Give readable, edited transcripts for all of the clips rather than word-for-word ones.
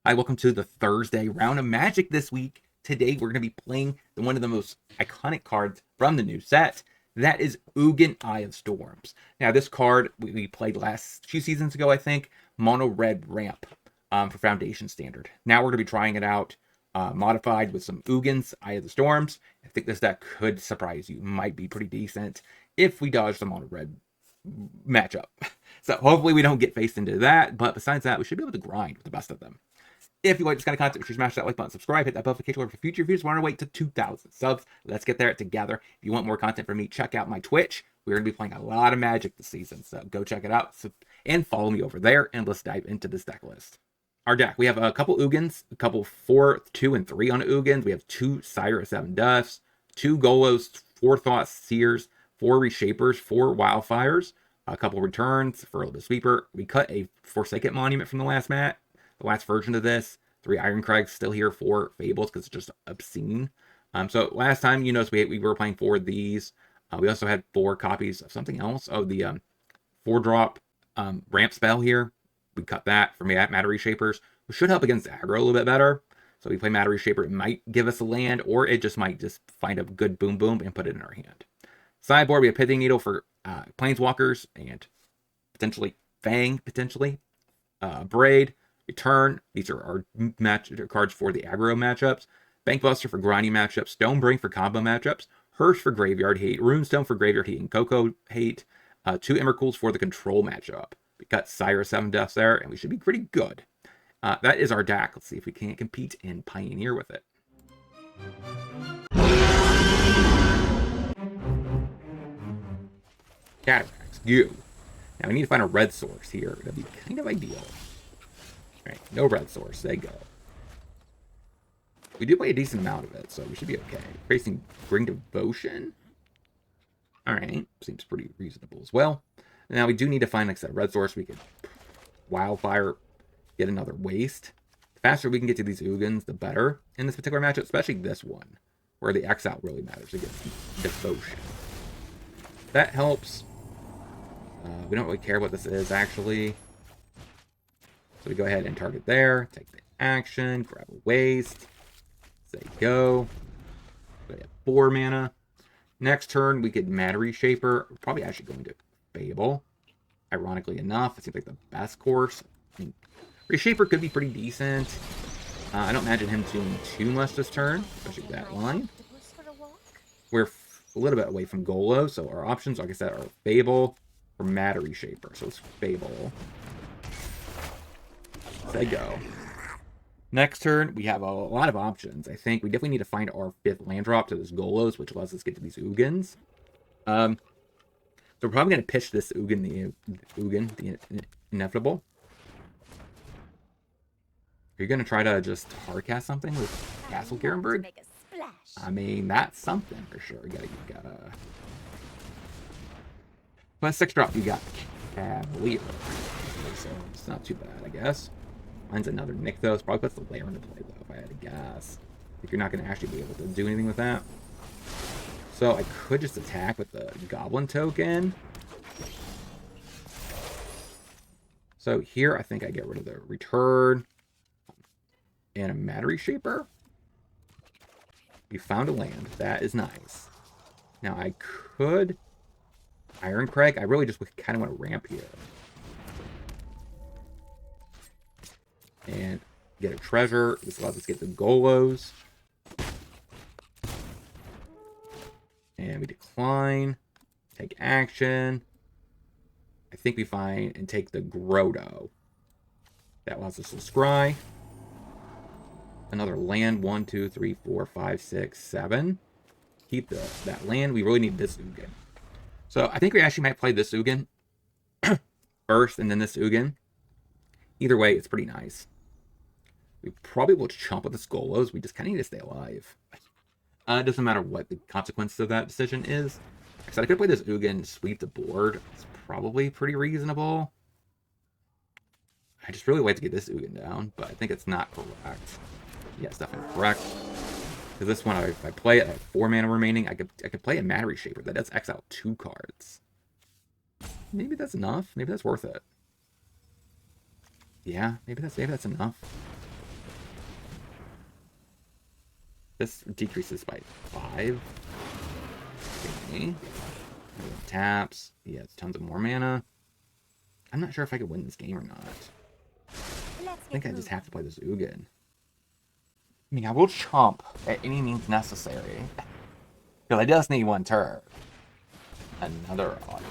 Hi, welcome to the Thursday round of Magic this week. Today we're going to be playing one of the most iconic cards from the new set. That is Ugin, Eye of Storms. Now this card we played last few seasons ago, I think. Mono red ramp for Foundation Standard. Now we're going to be trying it out modified with some Ugins, Eye of the Storms. I think this deck could surprise you. Might be pretty decent if we dodge the mono red matchup. So hopefully we don't get faced into that. But besides that, we should be able to grind with the best of them. If you like this kind of content, make sure you smash that like button, subscribe, hit that notification alert for future reviews. Want to wait to 2,000 subs? Let's get there together. If you want more content from me, check out my Twitch. We're going to be playing a lot of Magic this season, so go check it out and follow me over there. And let's dive into this deck list. Our deck, we have a couple Ugins, a couple 4, 2, and 3 on Ugins. We have 2 Sire 7 Duffs, 2 Golos, 4 Thought Seers, 4 Reshapers, 4 Wildfires, a couple returns for a little bit sweeper. We cut a Forsaken Monument from the last version of this. 3 Ironcrags still here, 4 Fables because it's just obscene. So last time, you noticed we were playing 4 of these. We also had 4 copies of something else. Oh, the 4-drop ramp spell here. We cut that for Matter Reshapers, which should help against aggro a little bit better. So we play Matter Reshaper. It might give us a land, or it just might just find a good boom boom and put it in our hand. Sideboard, we have Pithing Needle for Planeswalkers and potentially Fang, Braid. Return, these are our cards for the aggro matchups. Bankbuster for grinding matchups. Stonebring for combo matchups. Hirsch for graveyard hate. Runestone for graveyard hate and Coco hate. 2 Emrakuls for the control matchup. We got Sire 7 Deaths there, and we should be pretty good. That is our deck. Let's see if we can't compete in Pioneer with it. Cataracts, you. Now we need to find a red source here. That'd be kind of ideal. Alright, no red source. They go. We do play a decent amount of it, so we should be okay. Facing Bring Devotion. Alright, seems pretty reasonable as well. Now we do need to find, like I said, a red source. We could Wildfire, get another waste. The faster we can get to these Ugins, the better in this particular matchup, especially this one, where the Exile really matters against Devotion. That helps. We don't really care what this is, actually. So we go ahead and target there, take the action, grab a waste, say go. We have 4 mana. Next turn, we could Matter Reshaper. We're probably actually going to Fable. Ironically enough, it seems like the best course. I mean, Reshaper could be pretty decent. I don't imagine him doing too much this turn, especially with that line. We're a little bit away from Golo, so our options, like I said, are Fable or Matter Reshaper. So it's Fable. They go. Next turn, we have a lot of options. I think we definitely need to find our 5th land drop to this Golos, which allows us to get to these Ugins. So we're probably going to pitch this Ugin, the Inevitable. Are you going to try to just hard cast something with Castle Garenberg? I mean, that's something for sure. You gotta. Plus 6 drop, you got Cavalier. So it's not too bad, I guess. Mine's another Nick, though. It's probably puts the layer into play, though, if I had to guess. If you're not going to actually be able to do anything with that. So I could just attack with the Goblin token. So here, I think I get rid of the Return and a Matter Reshaper. You found a land. That is nice. Now, I could Ironcrag. I really just kind of want to ramp here. And get a treasure. This allows us to get the Golos. And we decline. Take action. I think we find and take the Grotto. That allows us to scry. Another land. 1, 2, 3, 4, 5, 6, 7. Keep that land. We really need this Ugin. So I think we actually might play this Ugin first and then this Ugin. Either way, it's pretty nice. We probably will chump with the Golos. We just kind of need to stay alive. It doesn't matter what the consequence of that decision is. Like I said, I could play this Ugin and sweep the board. It's probably pretty reasonable. I just really like to get this Ugin down, but I think it's not correct. Yeah, it's definitely correct. Because this one, if I play it, I have 4 mana remaining. I could play a Matter Reshaper. That does exile 2 cards. Maybe that's enough. Maybe that's worth it. Yeah, maybe that's enough. This decreases by 5. Okay. Taps. He has tons of more mana. I'm not sure if I could win this game or not. I think I just have to play this Ugin. I mean, I will chomp at any means necessary. Because I just need one turn. Another odd.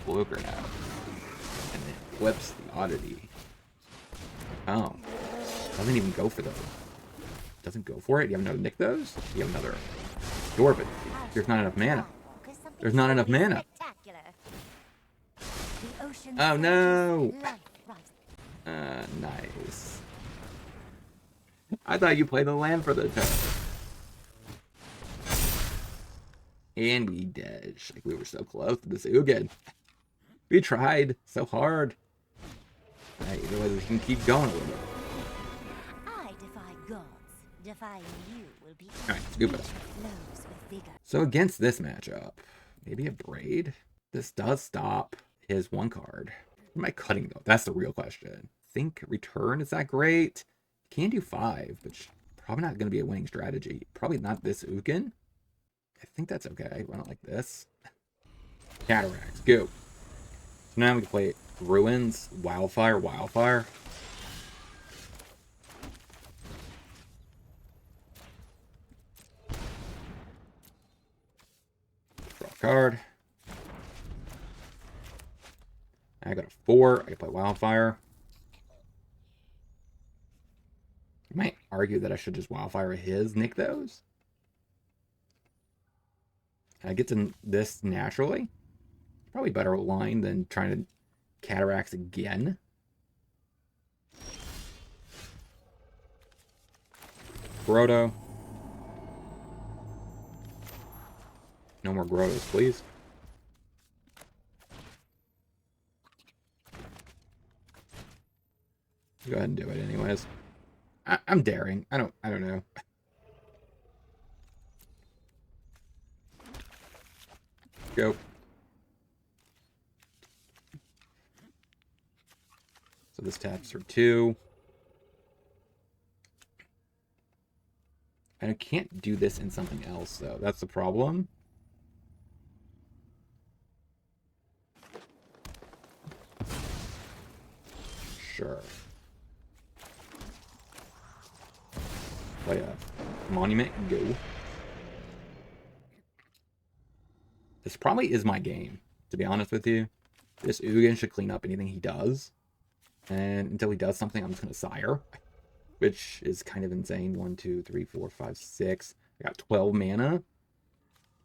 Bluker now. And it flips the oddity. Oh. Doesn't even go for those. Doesn't go for it? You have another nick those? You have another door, but there's not enough mana. There's not enough mana. Oh no! Nice. I thought you played the land for the turn. And we dead. Like, we were so close to this Ugin. We tried so hard. Right, otherwise we can keep going a little bit. I defy gods. Defying you will be. Alright, scoop it up. So against this matchup, maybe a Braid? This does stop his one card. What am I cutting though? That's the real question. Think return is that great? Can do 5, but probably not going to be a winning strategy. Probably not this Ugin. I think that's okay. Run it like this. Cataracts, go. So now we can play Ruins, Wildfire, Wildfire. Draw a card. I got a 4. I can play Wildfire. You might argue that I should just Wildfire his, nick those. I get to this naturally. Probably better line than trying to Cataracts again. Grotto. No more Grottos, please. Go ahead and do it anyways. I'm daring. I don't know. Go. So this taps for 2. And I can't do this in something else, though. That's the problem. Sure. Play a Monument, go. This probably is my game, to be honest with you. This Ugin should clean up anything he does. And until he does something, I'm just going to Sire. Which is kind of insane. 1, 2, 3, 4, 5, 6. I got 12 mana. A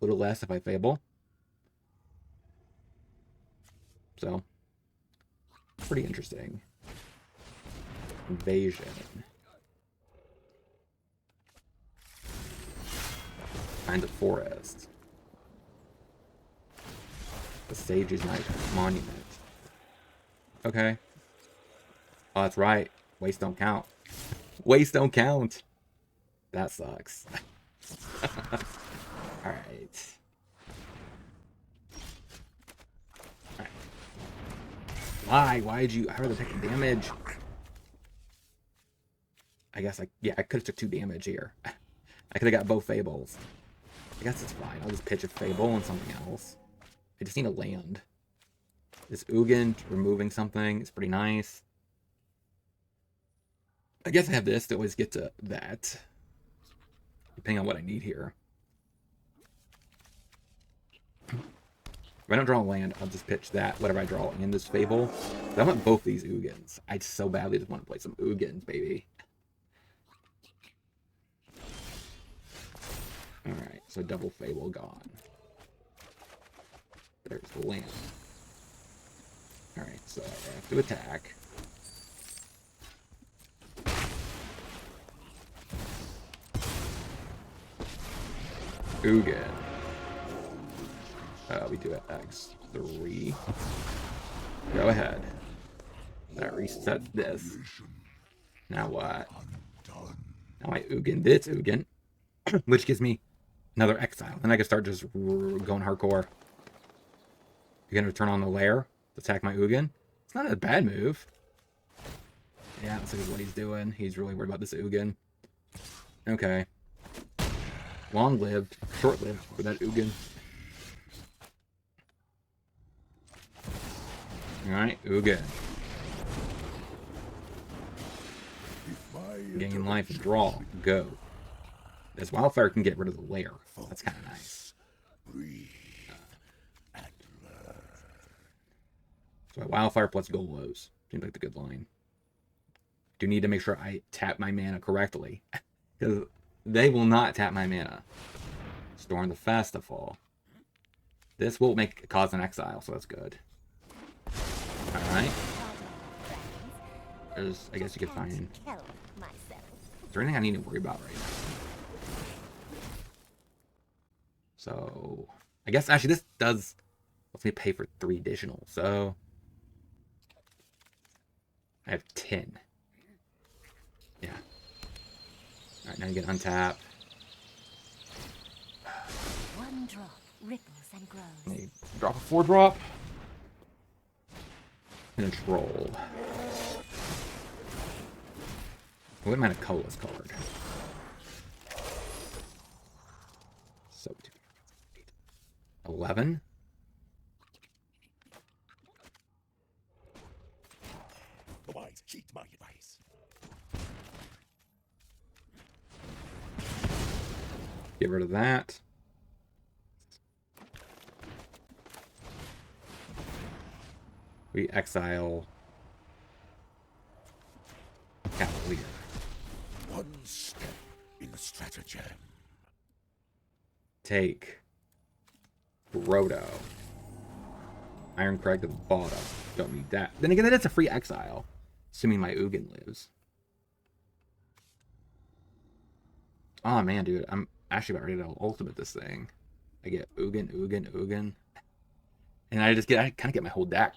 little less if I Fable. So, pretty interesting. Invasion. Kinds of forest. The Sage's Night Monument. Okay. Oh, that's right. Waste don't count. Waste don't count. That sucks. Alright. Alright. Why? Why did you... I'd rather take the damage. I guess I could have took 2 damage here. I could have got both Fables. I guess it's fine. I'll just pitch a Fable and something else. I just need a land. This Ugin removing something is pretty nice. I guess I have this to always get to that. Depending on what I need here. If I don't draw a land, I'll just pitch that, whatever I draw in this Fable. I want both these Ugins. I so badly just want to play some Ugins, baby. Alright, so double Fable gone. There's the land. Alright, so I have to attack. Ugin. We do it X3. Go ahead. That resets this. Now what? Now I Ugin this Ugin. Which gives me another exile. Then I can start just going hardcore. You're gonna turn on the lair to attack my Ugin. It's not a bad move. Yeah, that's what he's doing. He's really worried about this Ugin. Okay. Long-lived, short-lived for that Ugin. Alright, Ugin. Gain life and draw. Go. This wildfire can get rid of the lair. That's kind of nice. So wildfire plus Golos. Seems like the good line. Do need to make sure I tap my mana correctly. Because they will not tap my mana. Storm the Festival. This will cause an exile, so that's good. Alright. There's, I guess you could find... Is there anything I need to worry about right now? So... I guess, actually, this does... Lets me pay for 3 additional, so... I have 10. Yeah. Alright, now you get untap. One drop ripples and grows. You drop a 4-drop. And a troll. I wouldn't mind a colorless card. So 11. The wise heed my advice. Get rid of that. We exile Cavalier. One step in the stratagem. Take Brodo. Iron Crag to the bottom. Don't need that. Then again, that's a free exile. Assuming my Ugin lives. Oh man, dude. I'm actually about ready to ultimate this thing. I get Ugin, Ugin, Ugin. And I kind of get my whole deck.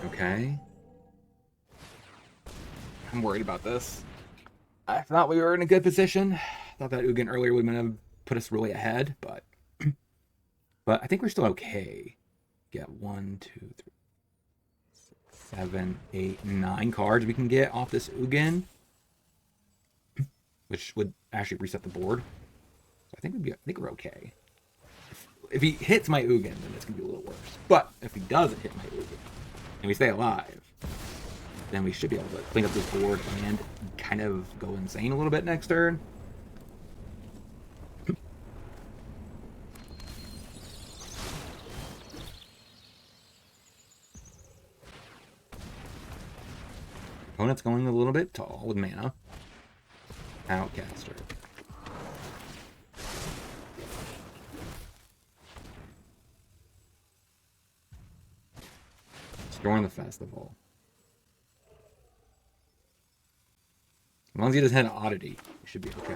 Okay. I'm worried about this. I thought we were in a good position. I thought that Ugin earlier would have put us really ahead, but I think we're still okay. Get 1, 2, 3, 6, 7, 8, 9 cards we can get off this Ugin, which would actually reset the board. So I think we're okay. If he hits my Ugin, then it's gonna be a little worse. But if he doesn't hit my Ugin and we stay alive, then we should be able to clean up this board and kind of go insane a little bit next turn. Opponent's going a little bit tall with mana. Outcaster. Storm the Festival. As long as he doesn't have an oddity, he should be okay.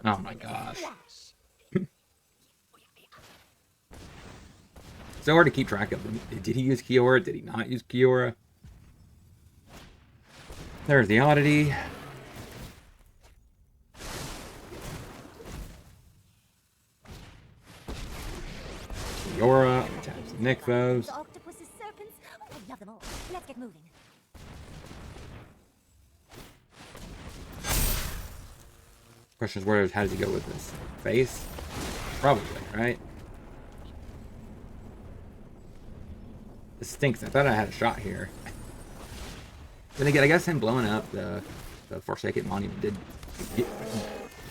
Oh my gosh. So hard to keep track of them. Did he use Kiora? Did he not use Kiora? There's the oddity. Kiora. Nick those. Octopuses, serpents. Oh, I love them all. Let's get moving. Question is, how does he go with this? Face? Probably, right? This stinks. I thought I had a shot here. Then again, I guess him blowing up the Forsaken Monument did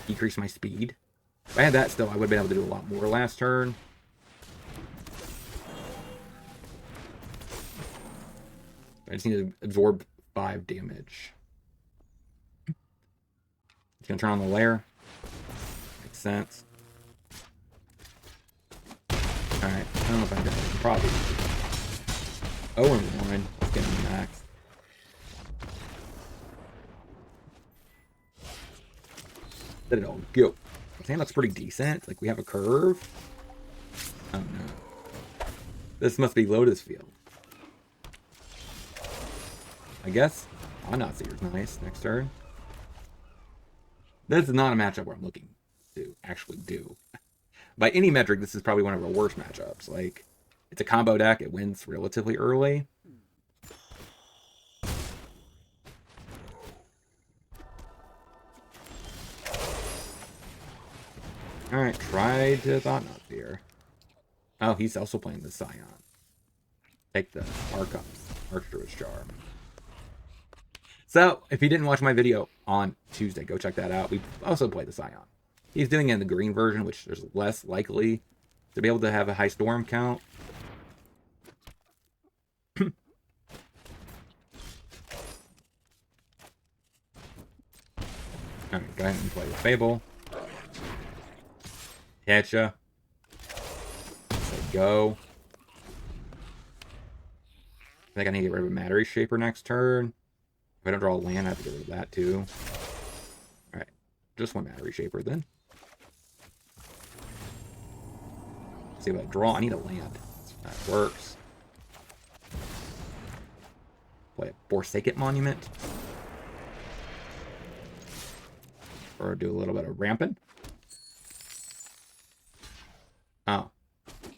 decrease my speed. If I had that still, I would have been able to do a lot more last turn. I just need to absorb 5 damage. It's gonna turn on the lair. Makes sense. Alright, I don't know if I got it. Probably. Oh, and 1. Let's get him max. Let it all go. I think looks pretty decent. Like, we have a curve. Oh no. This must be Lotus Field. I guess. Oh, not Seer's nice. Next turn. This is not a matchup where I'm looking to actually do. By any metric, this is probably one of our worst matchups. Like, it's a combo deck. It wins relatively early. Alright, try to Thought Knot here. Oh, he's also playing the Scion. Take the Arcturus Charm. So, if you didn't watch my video on Tuesday, go check that out. We also played the Scion. He's doing it in the green version, which is less likely to be able to have a high storm count. Alright, go ahead and play the Fable. Catcha. Say go. I think I need to get rid of a Matter Shaper next turn. If I don't draw a land, I have to get rid of that too. Alright, just one Matter Shaper then. See what I draw. I need a land. That works. Play a Forsaken Monument. Or do a little bit of Rampant. Oh.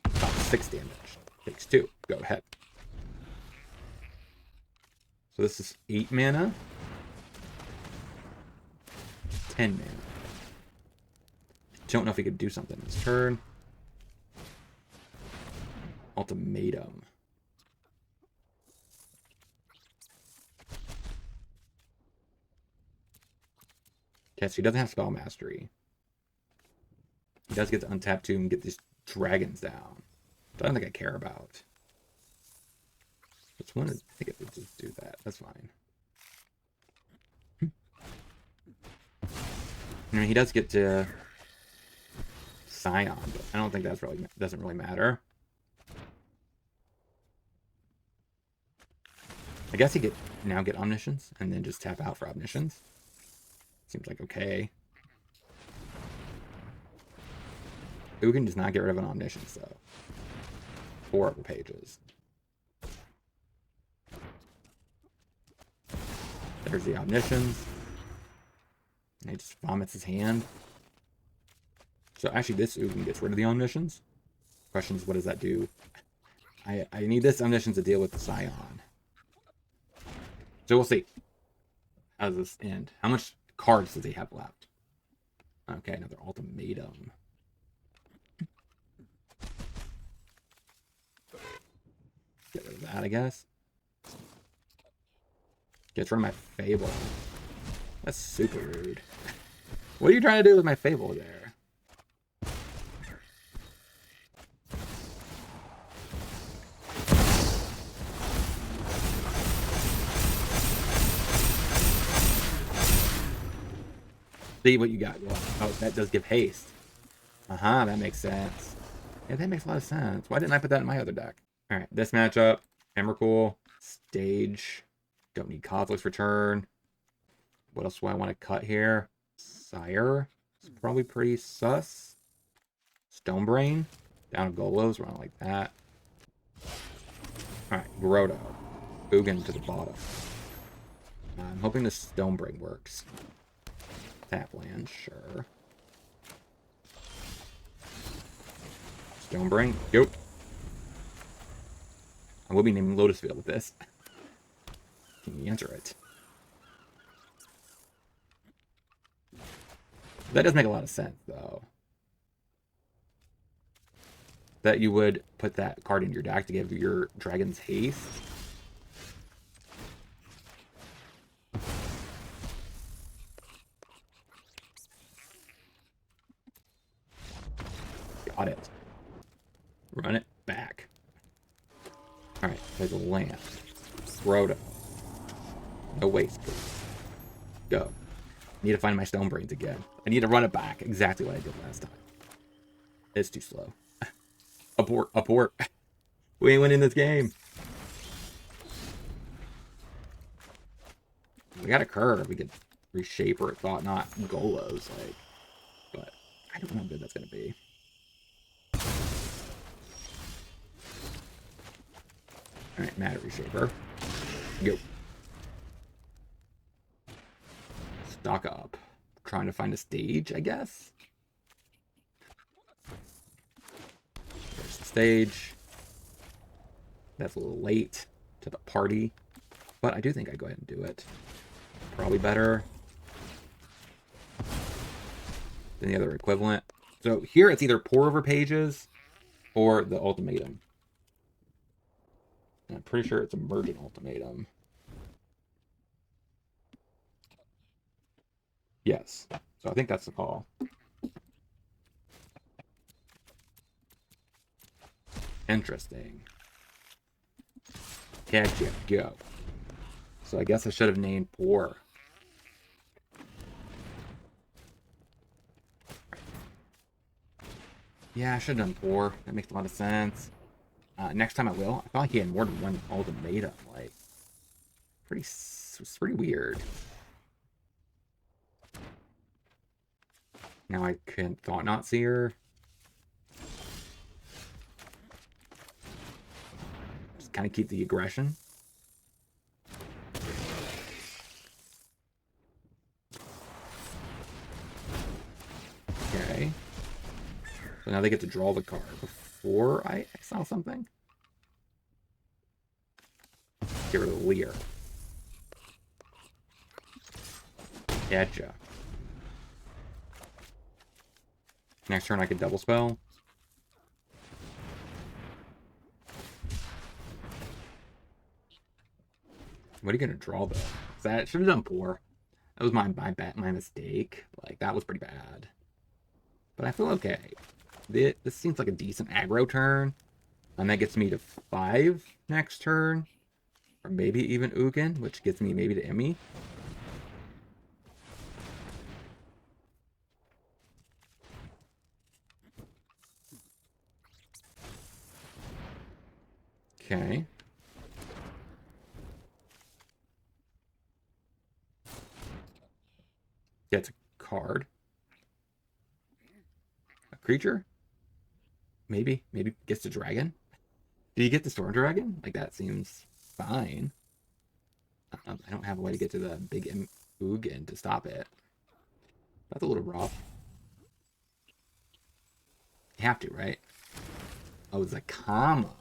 About 6 damage. Takes 2. Go ahead. So this is 8 mana. 10 mana. Don't know if he could do something this turn. Ultimatum. Okay, so he doesn't have Spell Mastery. He does get to untap 2 and get these dragons down. Which I don't think I care about. Just wanted, I think it would just do that. That's fine. I mean, he does get to Scion, but I don't think that's really doesn't really matter. I guess he could now get Omniscience and then just tap out for Omniscience. Seems like okay. Ugin does not get rid of an Omniscience though. 4 upper pages. There's the Omniscience. And he just vomits his hand. So actually this Ugin gets rid of the Omniscience. Question is, what does that do? I need this Omniscience to deal with the Scion. So we'll see. How does this end? How much cards does he have left? Okay, another Ultimatum. Get rid of that, I guess. Gets rid of my Fable. That's super rude. What are you trying to do with my Fable there? See what you got. Oh, that does give haste. That makes sense. Yeah, that makes a lot of sense. Why didn't I put that in my other deck? Alright, this matchup. Emrakul. Stage. Don't need Cosmos Return. What else do I want to cut here? Sire. It's probably pretty sus. Stonebrain. Down to Golos. Run like that. Alright, Grotto. Ugin to the bottom. I'm hoping the Stonebrain works. Tap land, sure. Stonebrain, go. I will be naming Lotus Field with this. Can you answer it? That does make a lot of sense, though. That you would put that card in your deck to give your dragons haste. Got it. Run it back. Alright, there's a land. Grotto. No waste, please. Go. Need to find my Stonebrains again. I need to run it back. Exactly what I did last time. It's too slow. Abort. Abort. We ain't winning this game. We got a curve. We could reshape or Thought Knot Golos, like, but I don't know how good that's gonna be. Alright, Matter Reshaper. Go. Stock up. trying to find a stage, I guess. There's the stage. That's a little late to the party, but I do think I'd go ahead and do it. Probably better than the other equivalent. So here it's either pour over pages or the ultimatum. And I'm pretty sure it's emergent ultimatum. Yes. So I think that's the call. Interesting. Gotcha. Go. So I guess I should have named pour. Yeah, I should have done pour. That makes a lot of sense. Next time I will. I felt like he had more than one ultimatum. Like, it's pretty weird. Now I can thought not see her. Just kind of keep the aggression. Okay. So now they get to draw the card before I exile something. Get rid of the Leer. Gotcha. Next turn I could double spell. What are you gonna draw though? That should have done pour. That was my mistake. Like that was pretty bad. But I feel okay. This seems like a decent aggro turn. And that gets me to 5 next turn. Or maybe even Ugin, which gets me maybe to Emmy. Okay. Gets a card. A creature? Maybe gets a dragon. Did you get the Storm Dragon? Like, that seems fine. I don't have a way to get to the big Ugin to stop it. That's a little rough. You have to, right? Oh, it's a comma.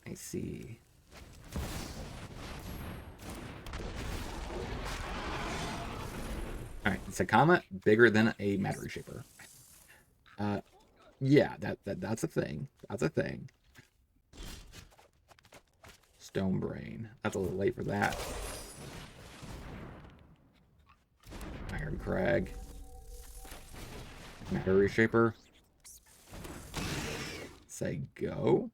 I see. Alright, it's a comma bigger than a Matter Reshaper. Yeah, that's a thing. That's a thing. Stone Brain. That's a little late for that. Iron Crag. Matter Reshaper. Say go.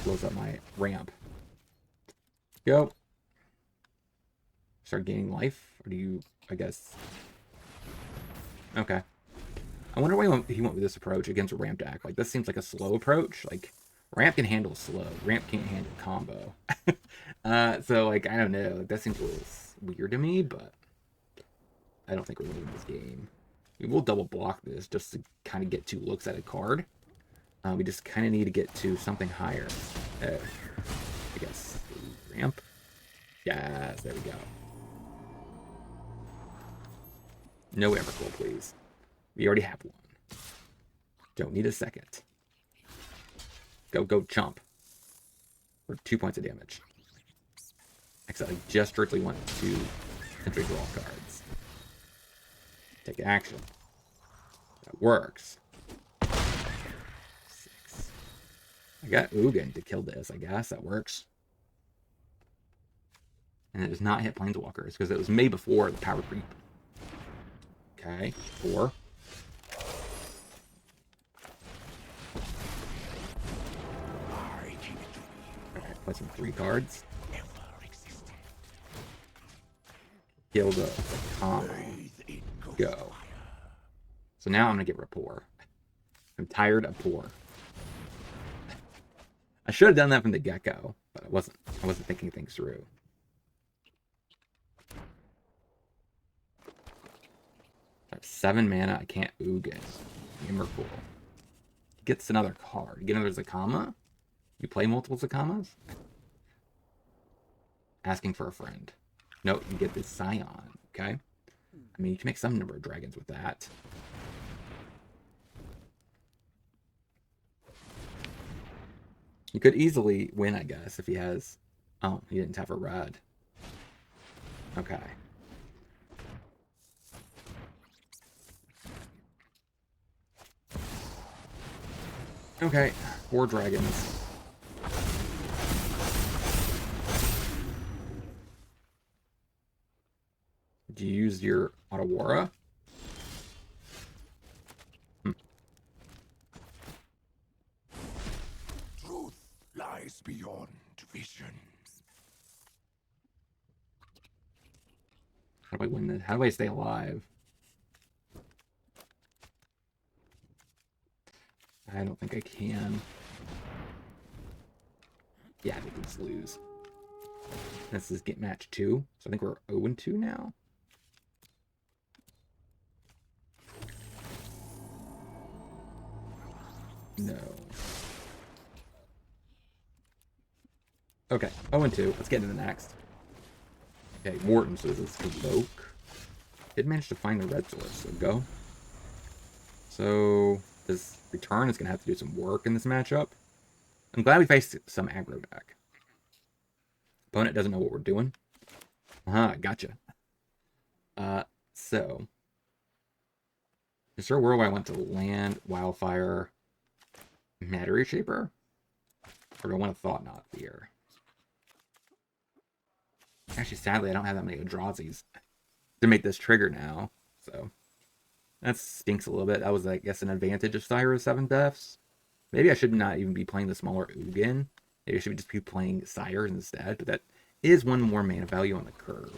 Blows up my ramp. Go. Start gaining life? Or do you, I guess... Okay. I wonder why he went with this approach against a ramp deck. Like, this seems like a slow approach. Like, ramp can handle slow. Ramp can't handle combo. So, like, I don't know. Like, that seems a little weird to me, but I don't think we're winning this game. We will double block this just to kind of get 2 looks at a card. We just kind of need to get to something higher. I guess. Ramp. Yes, there we go. No Emrakul, please. We already have one. Don't need a second. Go chomp. For 2 points of damage. Except I just strictly want 2 entry draw cards. Take action. That works. 6. I got Ugin to kill this, I guess. That works. And it does not hit Planeswalkers because it was made before the power creep. Okay, 4. Alright, play some 3 cards. Kill the combo. Go. So now I'm gonna get rapport. I'm tired of pour. I should have done that from the get-go, but I wasn't thinking things through. I have 7 mana. I can't Ugin. Emrakul. He gets another card. You get another Zakama? You play multiple Zakamas? Asking for a friend. No, you get this Scion, okay? I mean, you can make some number of dragons with that. You could easily win, I guess, if he has... Oh, he didn't have a red. Okay. Okay, 4 dragons. Do you use your Otawara? Truth lies beyond vision. How do I win this? How do I stay alive? I don't think I can. Yeah, I think we just lose. This is get match 2. So I think we're 0-2 now. No. Okay, 0-2. Let's get into the next. Okay, Morton, so this is Evoke. Did manage to find the red source, so go. So, this return is going to have to do some work in this matchup. I'm glad we faced some aggro deck. Opponent doesn't know what we're doing. Gotcha. So. Is there a world where I want to land, Wildfire, Matter Reshaper? Or do I want a Thought Knot here? Actually, sadly, I don't have that many Eldrazi's to make this trigger now. So, that stinks a little bit. That was, I guess, an advantage of Syra's 7 deaths. Maybe I should not even be playing the smaller Ugin. Maybe I should just be playing Sire instead. But that is 1 more mana value on the curve,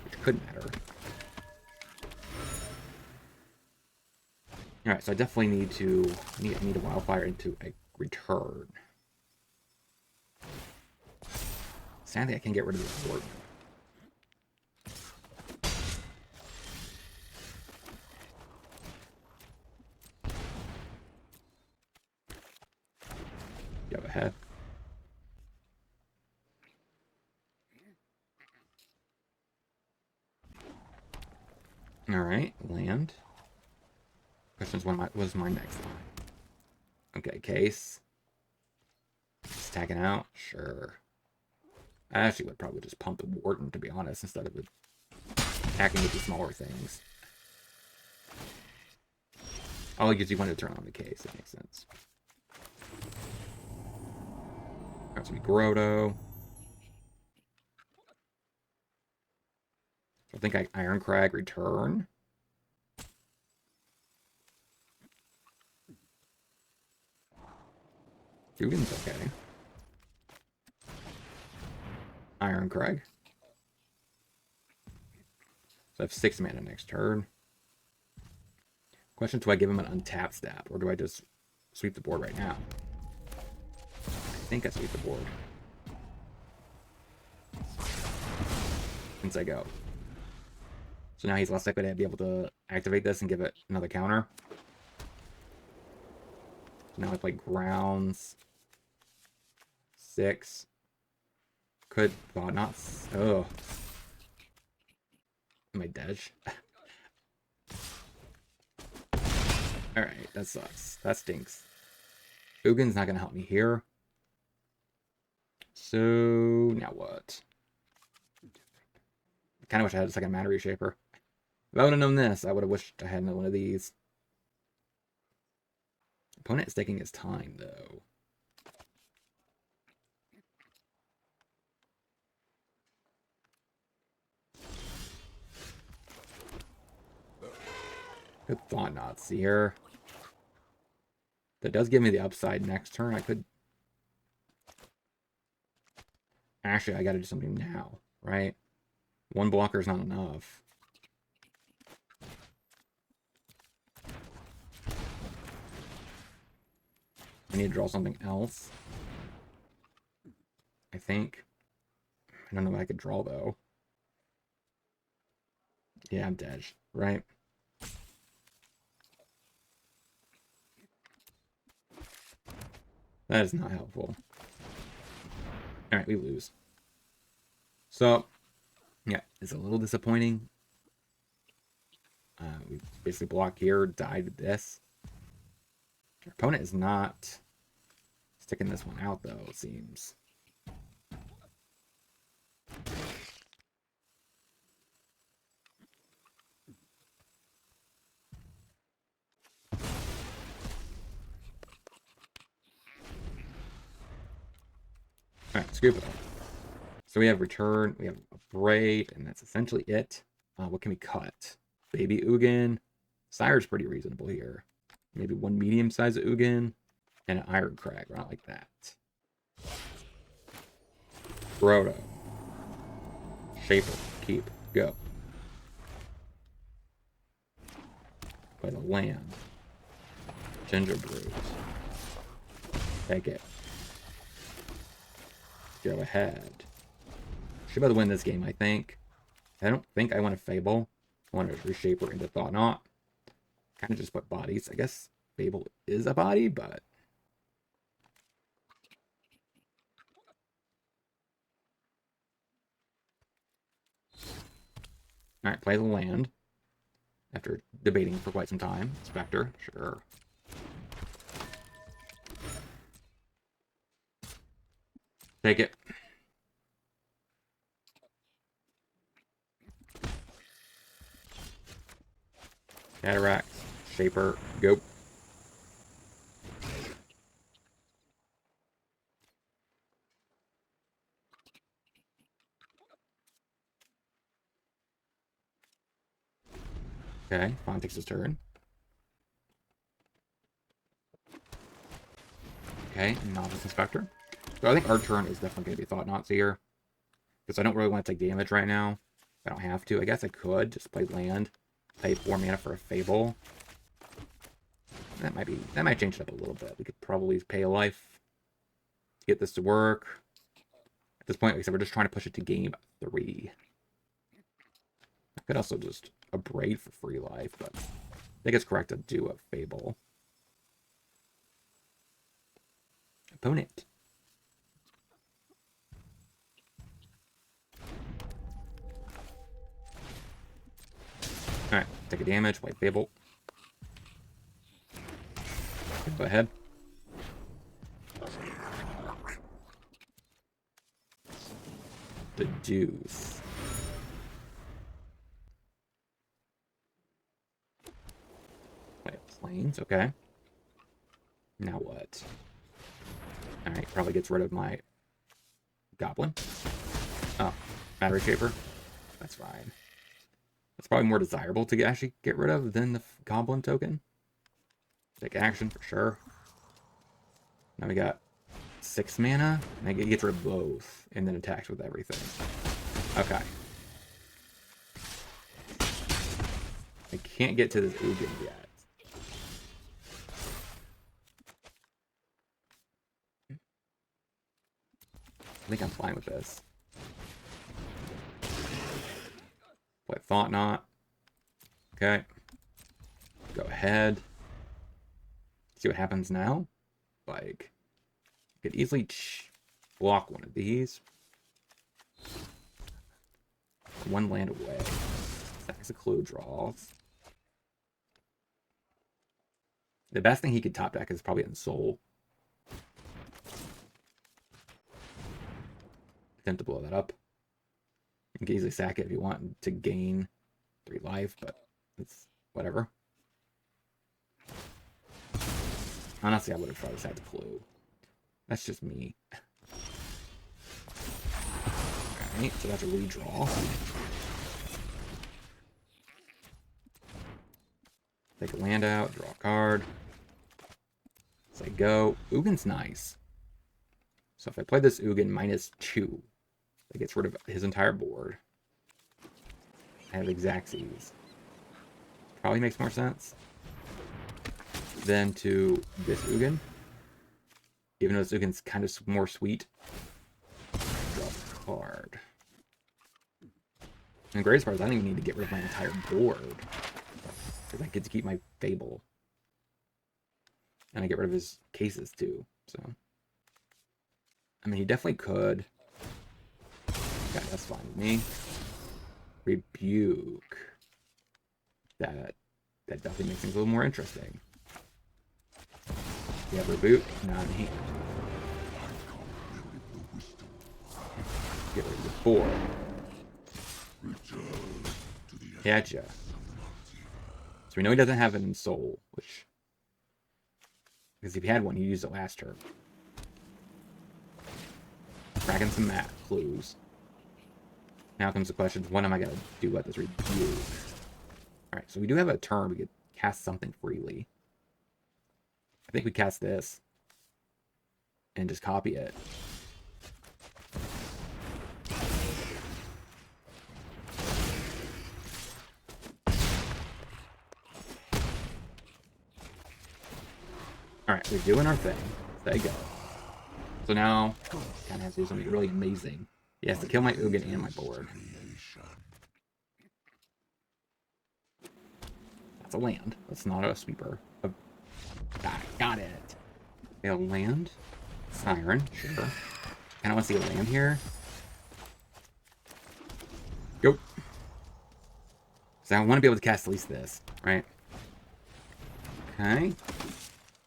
which could matter. Alright, so I definitely need to... I need a Wildfire into a return. Sadly, I can't get rid of this board. Go ahead. Alright, land. Questions, what was my next line? Okay, case. Stacking out, sure. I actually would probably just pump the Warden, to be honest, instead of attacking with the smaller things. I'll use you want to turn on the case, it makes sense. That's gonna be Grotto. I think I Ironcrag return. Dugan's okay. Ironcrag. So I have 6 mana next turn. Question, do I give him an untapped stab, or do I just sweep the board right now? I think I sweep the board. Since I go. So now he's less likely to be able to activate this and give it another counter. So now I play grounds. 6. Could thought not. Oh. Am I dead? Alright, that sucks. That stinks. Ugin's not gonna help me here. So now what? Kinda wish I had a second Matter Reshaper. If I would have known this, I would have wished I had one of these. Opponent is taking his time though. Good thought knots here. That does give me the upside next turn. I could... Actually, I gotta do something now, right? 1 blocker is not enough. I need to draw something else. I think. I don't know what I could draw, though. Yeah, I'm dead, right? That is not helpful. Alright, we lose. So, Yeah, it's a little disappointing. We basically block here, died with this. Our opponent is not sticking this one out, though, it seems. Alright, scoop it up. So we have return, we have a braid, and that's essentially it. What can we cut? Baby Ugin. Sire's pretty reasonable here. Maybe one medium-sized Ugin and an Iron Crag, around like that. Grotto. Shaper. Keep. Go. Play the land. Ginger Brews. Take it. Go ahead. Should be able to win this game, I think. I don't think I want to Fable. I want to Reshaper into Thought Knot. Kind of just put bodies. I guess Fable is a body, but... Alright, play the land. After debating for quite some time. Spectre, sure. Take it. Cataract, Shaper, go. Okay, Fawn takes his turn. Okay, Novice Inspector. So I think our turn is definitely going to be Thought Knots here. Because I don't really want to take damage right now. I don't have to. I guess I could just play land. Pay 4 mana for a Fable. That might change it up a little bit. We could probably pay a life to get this to work. At this point, like I said, we're just trying to push it to game 3. I could also just a braid for free life, but I think it's correct to do a Fable. Opponent. Alright, take a damage, play Fable. Go ahead. The deuce. Play planes, okay. Now what? Alright, probably gets rid of my goblin. Oh, battery shaper. That's fine. That's probably more desirable to actually get rid of than the goblin token. Take action for sure. Now we got 6 mana. And it gets rid of both and then attacks with everything. Okay. I can't get to this Ugin yet. I think I'm fine with this. Play Thought Knot. Okay. Go ahead. See what happens now. Like, you could easily block one of these. One land away. Stacks a clue draws. The best thing he could top deck is probably Ensoul. Attempt to blow that up. You can easily sack it if you want to gain 3 life, but it's whatever. Honestly, I would have probably had the clue. That's just me. Alright, so that's a redraw. Take a land out, draw a card. Say go. Ugin's nice. So if I play this Ugin -2, that gets rid of his entire board. I have Exacxies. Probably makes more sense than to this Ugin. Even though this Ugin's kind of more sweet. Draw a card. And the greatest part is I don't even need to get rid of my entire board. Because I get to keep my Fable. And I get rid of his cases too. So, I mean, he definitely could. Okay, that's fine with me. Rebuke. That definitely makes things a little more interesting. We have Rebuke, not in hand. Get rid of the 4. Gotcha. So we know he doesn't have it in Soul, which... Because if he had one, he used it last turn. Cracking some map clues. Now comes the question, what am I going to do about this Rebuke? Alright, so we do have a turn. We could cast something freely. I think we cast this. And just copy it. Alright, we're doing our thing. There you go. So now, kind of has to do something really amazing. He has to kill my Ugin and my board. That's a land. That's not a sweeper. Got it. A land. Siren, sure. Kind of want to see a land here. Go. So I want to be able to cast at least this, right? Okay.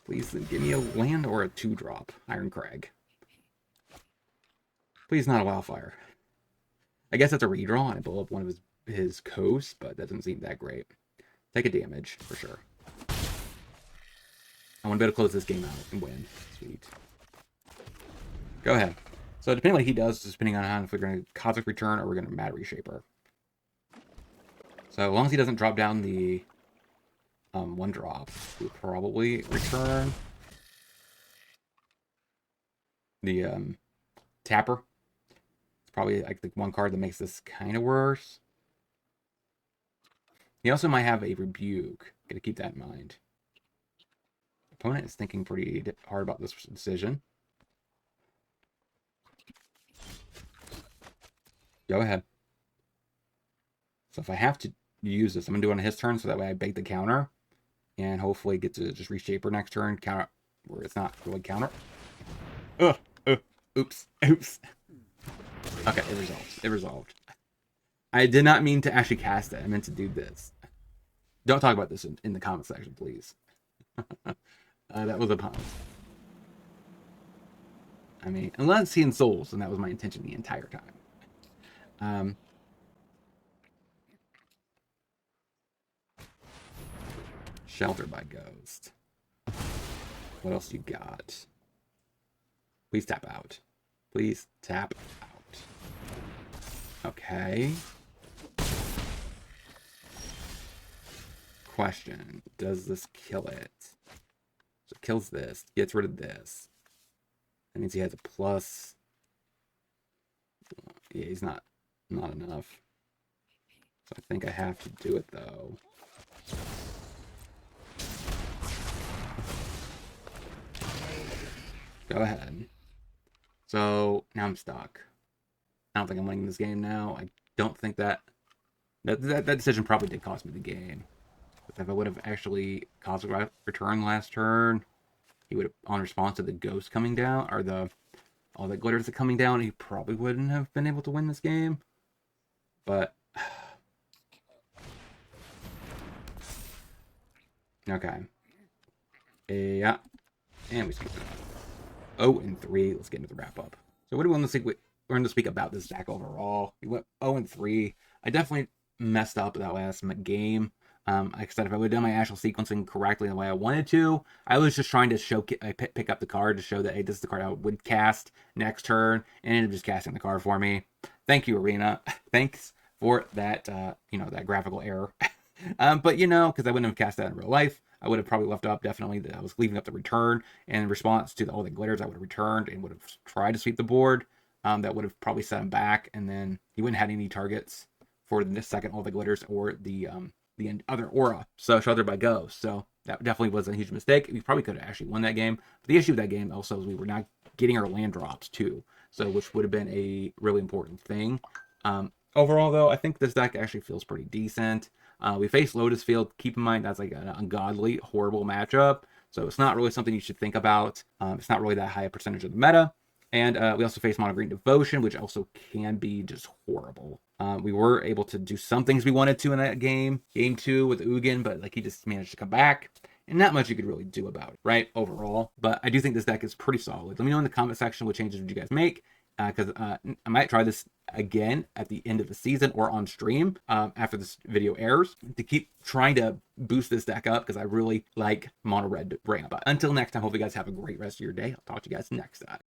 Please give me a land or a 2-drop. Iron Crag. Please not a Wildfire. I guess that's a redraw and I blow up one of his coasts, but that doesn't seem that great. Take a damage, for sure. I want to be able to close this game out and win. Sweet. Go ahead. So depending on what he does, depending on if we're going to Cosmic Return or we're going to Mad Reshaper. So as long as he doesn't drop down the 1-drop, we'll probably return the Tapper. It's probably like the one card that makes this kind of worse. He also might have a Rebuke. Gotta keep that in mind. Opponent is thinking pretty hard about this decision. Go ahead. So if I have to use this, I'm gonna do it on his turn so that way I bait the counter. And hopefully get to just reshaper next turn, counter where it's not really counter. Oops. Okay, it resolved. It resolved. I did not mean to actually cast it. I meant to do this. Don't talk about this in the comment section, please. That was a pun. I mean, unless he insouls, and that was my intention the entire time. Shelter by Ghost. What else you got? Please tap out. Please tap out. Okay. Question. Does this kill it? So it kills this. Gets rid of this. That means he has a plus. Yeah, he's not enough. So I think I have to do it though. Go ahead. So now I'm stuck. I don't think I'm winning this game now. I don't think that decision probably did cost me the game. If I would have actually Cosmic Return last turn, he would have, on response to the ghost coming down, or all the glitters that coming down, he probably wouldn't have been able to win this game. But okay. Yeah. And we speak it up. 0-3. Let's get into the wrap up. So what do we want to speak? We're going to speak about this deck overall. We went 0-3. I definitely messed up that last game. Like I said, if I would have done my actual sequencing correctly the way I wanted to, I was just trying to pick up the card to show that, hey, this is the card I would cast next turn, and it ended up just casting the card for me. Thank you, Arena. Thanks for that, that graphical error. But, because I wouldn't have cast that in real life, I would have probably left up, definitely, that I was leaving up the return, and in response to all the glitters, I would have returned and would have tried to sweep the board. That would have probably set him back, and then he wouldn't have had any targets for the second all the glitters or the other aura, so Shelter by Ghost. So that definitely was a huge mistake. We probably could have actually won that game. But the issue with that game also is we were not getting our land drops too, so which would have been a really important thing. Overall, though, I think this deck actually feels pretty decent. We faced Lotus Field. Keep in mind that's like an ungodly, horrible matchup, so it's not really something you should think about. It's not really that high a percentage of the meta, And we also faced Monogreen Devotion, which also can be just horrible. We were able to do some things we wanted to in that game 2 with Ugin, but like he just managed to come back. And not much you could really do about it, right, overall. But I do think this deck is pretty solid. Let me know in the comment section what changes would you guys make, because I might try this again at the end of the season or on stream after this video airs to keep trying to boost this deck up, because I really like mono red to bring up. But until next time, hope you guys have a great rest of your day. I'll talk to you guys next time.